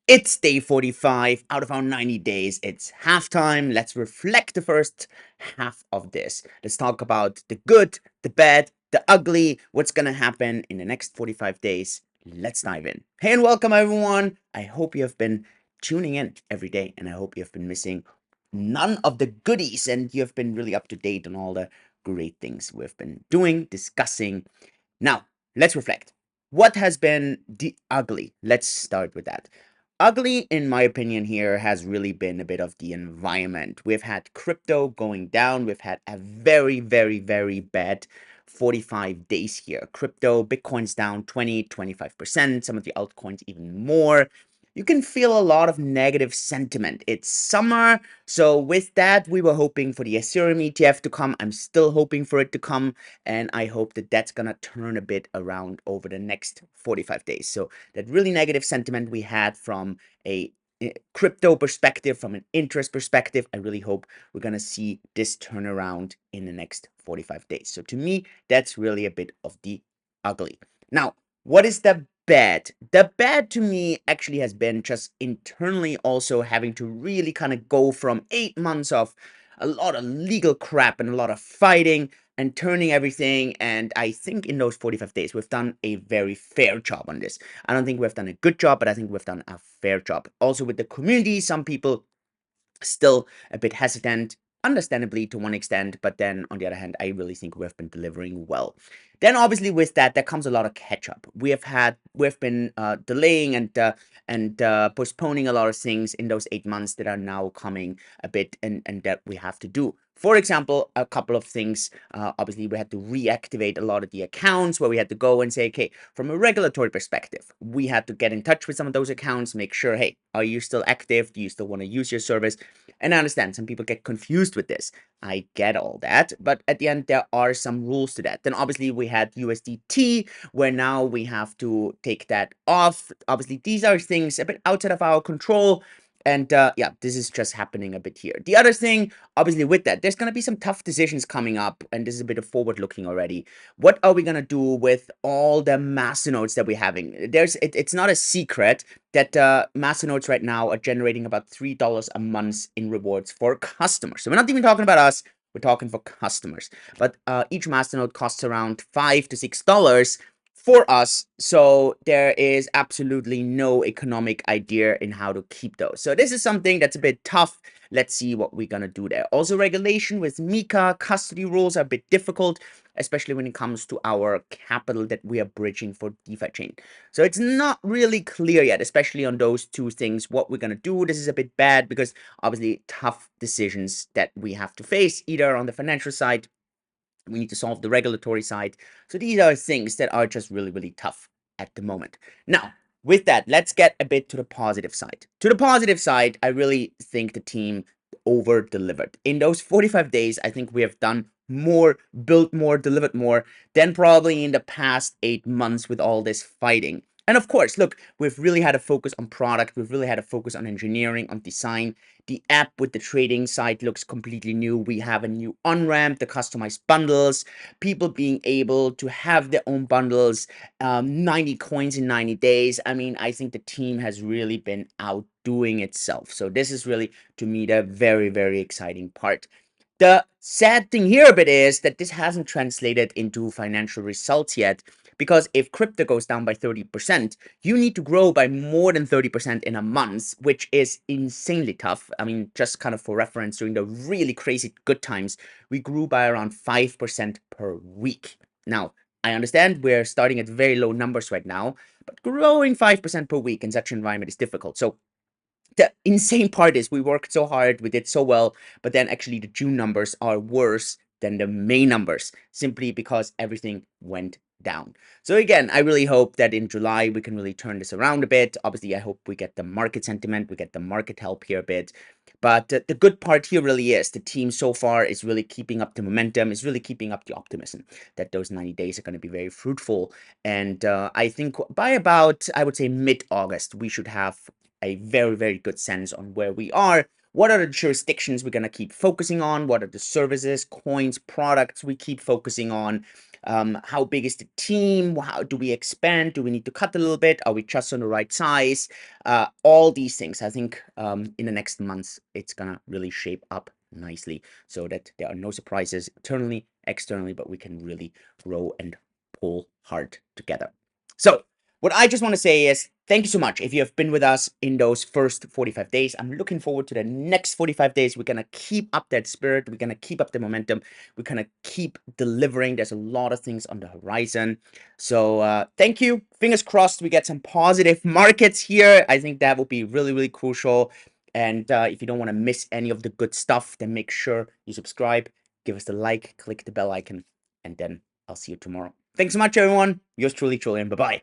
It's day 45 out of our 90 days. It's halftime. Let's reflect the first half of this. Let's talk about the good, the bad, the ugly, what's going to happen in the next 45 days. Let's dive in. Hey, and welcome everyone. I hope you have been tuning in every day, and I hope you have been missing none of the goodies and you have been really up to date on all the great things we've been doing, discussing. Now, let's reflect. What has been the ugly? Let's start with that. Ugly, in my opinion, here has really been a bit of the environment. We've had crypto going down. We've had a very bad 45 days here. Crypto, Bitcoin's down 20-25%. Some of the altcoins even more. You can feel a lot of negative sentiment. It's summer, so with that, we were hoping for the Ethereum ETF to come. I'm still hoping for it to come, and I hope that that's gonna turn a bit around over the next 45 days. So that really negative sentiment we had from a crypto perspective, from an interest perspective, I really hope we're gonna see this turn around in the next 45 days. So to me, that's really a bit of the ugly. Now, what is the bad? The bad to me actually has been just internally also having to really kind of go from 8 months of a lot of legal crap and a lot of fighting and turning everything. And I think in those 45 days, we've done a very fair job on this. I don't think we've done a good job, but I think we've done a fair job. Also with the community, some people still a bit hesitant, understandably to one extent, but then on the other hand, I really think we've been delivering well. Then obviously with that, there comes a lot of catch up. We've been delaying and postponing a lot of things in those 8 months that are now coming a bit and that we have to do. For example, a couple of things. Obviously, we had to reactivate a lot of the accounts where we had to go and say, okay, from a regulatory perspective, we had to get in touch with some of those accounts, make sure, hey, are you still active? Do you still want to use your service? And I understand some people get confused with this. I get all that, but at the end, there are some rules to that. Then obviously we had USDT, where now we have to take that off. Obviously, these are things a bit outside of our control. And yeah, this is just happening a bit here. The other thing, obviously, with that, there's going to be some tough decisions coming up. And this is a bit of forward looking already. What are we going to do with all the masternodes that we're having? It's not a secret that masternodes right now are generating about $3 a month in rewards for customers. So we're not even talking about us. We're talking for customers. But each masternode costs around $5 to $6 for us, so there is absolutely no economic idea in how to keep those. So this is something that's a bit tough. Let's see what we're gonna do there. Also, regulation with Mika, custody rules are a bit difficult, especially when it comes to our capital that we are bridging for DeFi chain. So it's not really clear yet, especially on those two things, what we're gonna do. This is a bit bad because obviously tough decisions that we have to face, either on the financial side, we need to solve the regulatory side. So these are things that are just really tough at the moment. Now, with that, let's get a bit to the positive side. To the positive side, I really think the team over delivered. In those 45 days, I think we have done more, built more, delivered more than probably in the past 8 months with all this fighting. And of course, look, we've really had a focus on product. We've really had a focus on engineering, on design. The app with the trading side looks completely new. We have a new on-ramp, the customized bundles, people being able to have their own bundles, 90 coins in 90 days. I mean, I think the team has really been outdoing itself. So this is really, to me, the very exciting part. The sad thing here a bit is that this hasn't translated into financial results yet, because if crypto goes down by 30%, you need to grow by more than 30% in a month, which is insanely tough. I mean, just kind of for reference, during the really crazy good times, we grew by around 5% per week. Now, I understand we're starting at very low numbers right now, but growing 5% per week in such an environment is difficult. So the insane part is we worked so hard, we did so well, but then actually the June numbers are worse than the May numbers, simply because everything went down. So again, I really hope that in July we can really turn this around a bit. Obviously, I hope we get the market sentiment, we get the market help here a bit. But the good part here really is the team so far is really keeping up the momentum, is really keeping up the optimism that those 90 days are going to be very fruitful. And I think by about, I would say mid-August, we should have a very good sense on where we are. What are the jurisdictions we're going to keep focusing on? What are the services, coins, products we keep focusing on? How big is the team? How do we expand? Do we need to cut a little bit? Are we just on the right size? All these things, I think in the next months, it's gonna really shape up nicely so that there are no surprises internally, externally, but we can really grow and pull hard together. So what I just want to say is thank you so much if you have been with us in those first 45 days. I'm looking forward to the next 45 days. We're going to keep up that spirit. We're going to keep up the momentum. We're going to keep delivering. There's a lot of things on the horizon. So thank you. Fingers crossed we get some positive markets here. I think that will be really, really crucial. And if you don't want to miss any of the good stuff, then make sure you subscribe, give us the like, click the bell icon, and then I'll see you tomorrow. Thanks so much, everyone. Yours truly, Julian. Bye-bye.